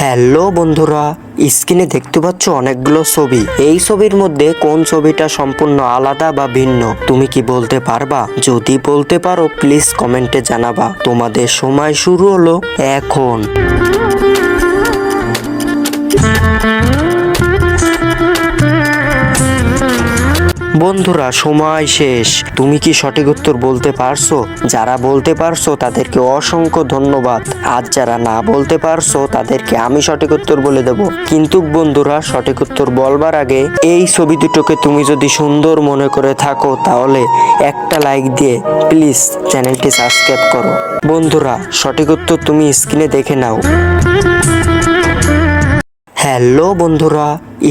Hello বন্ধুরা, স্ক্রিনে দেখতে পাচ্ছ অনেকগুলো ছবি। এই ছবির মধ্যে কোন ছবিটা সম্পূর্ণ আলাদা বা ভিন্ন তুমি কি বলতে পারবা? যদি বলতে পারো প্লিজ কমেন্টে জানাবা। তোমাদের সময় শুরু হলো এখন। বন্ধুরা সময় শেষ। তুমি কি সঠিক উত্তর বলতে পারছো? যারা বলতে পারছো তাদেরকে অসংখ্য ধন্যবাদ। আর যারা না বলতে পারছো তাদেরকে আমি সঠিক উত্তর বলে দেব। কিন্তু বন্ধুরা সঠিক উত্তর বলবার আগে এই ছবি দুটোকে তুমি যদি সুন্দর মনে করে থাকো তাহলে একটা লাইক দিয়ে প্লিজ চ্যানেলটি সাবস্ক্রাইব করো। বন্ধুরা সঠিক উত্তর তুমি স্ক্রিনে দেখে নাও। হ্যালো বন্ধুরা,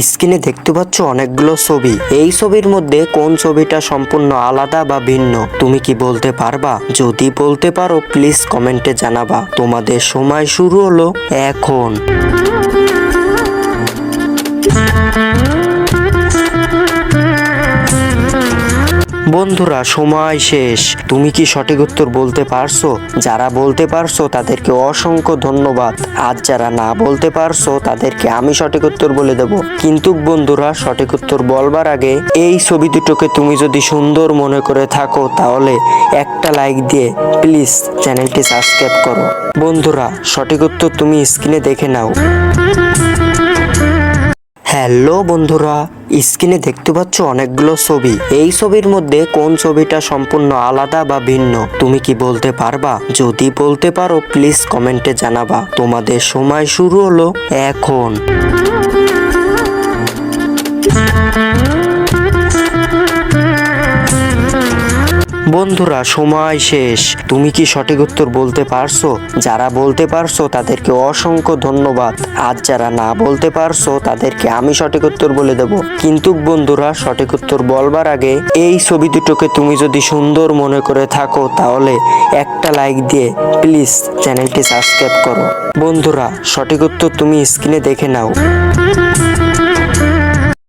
স্ক্রিনে দেখতে পাচ্ছ অনেকগুলো ছবি। এই ছবির মধ্যে কোন ছবিটা সম্পূর্ণ আলাদা বা ভিন্ন তুমি কি বলতে পারবা? যদি বলতে পারো প্লিজ কমেন্টে জানাবা। তোমাদের সময় শুরু হলো এখন। বন্ধুরা সময় শেষ। তুমি কি সঠিক উত্তর বলতে পারছো? যারা বলতে পারছো তাদেরকে অসংখ্য ধন্যবাদ। আর যারা না বলতে পারছো তাদেরকে আমি সঠিক উত্তর বলে দেব। কিন্তু বন্ধুরা সঠিক উত্তর বলবার আগে এই ছবি দুটোকে তুমি যদি সুন্দর মনে করে থাকো তাহলে একটা লাইক দিয়ে প্লিজ চ্যানেলটি সাবস্ক্রাইব করো। বন্ধুরা সঠিক উত্তর তুমি স্ক্রিনে দেখে নাও। হ্যালো বন্ধুরা, স্ক্রিনে দেখতে পাচ্ছ অনেকগুলো ছবি। এই ছবির মধ্যে কোন ছবিটা সম্পূর্ণ আলাদা বা ভিন্ন তুমি কি বলতে পারবা? যদি বলতে পারো প্লিজ কমেন্টে জানাবা। তোমাদের সময় শুরু হলো এখন। বন্ধুরা সময় শেষ। তুমি কি সঠিক উত্তর বলতে পারছো? যারা বলতে পারছো তাদেরকে অসংখ্য ধন্যবাদ। আর যারা না বলতে পারছো তাদেরকে আমি সঠিক উত্তর বলে দেব। কিন্তু বন্ধুরা সঠিক উত্তর বলবার আগে এই ছবি দুটোকে তুমি যদি সুন্দর মনে করে থাকো তাহলে একটা লাইক দিয়ে প্লিজ চ্যানেলটি সাবস্ক্রাইব করো। বন্ধুরা সঠিক উত্তর তুমি স্ক্রিনে দেখে নাও।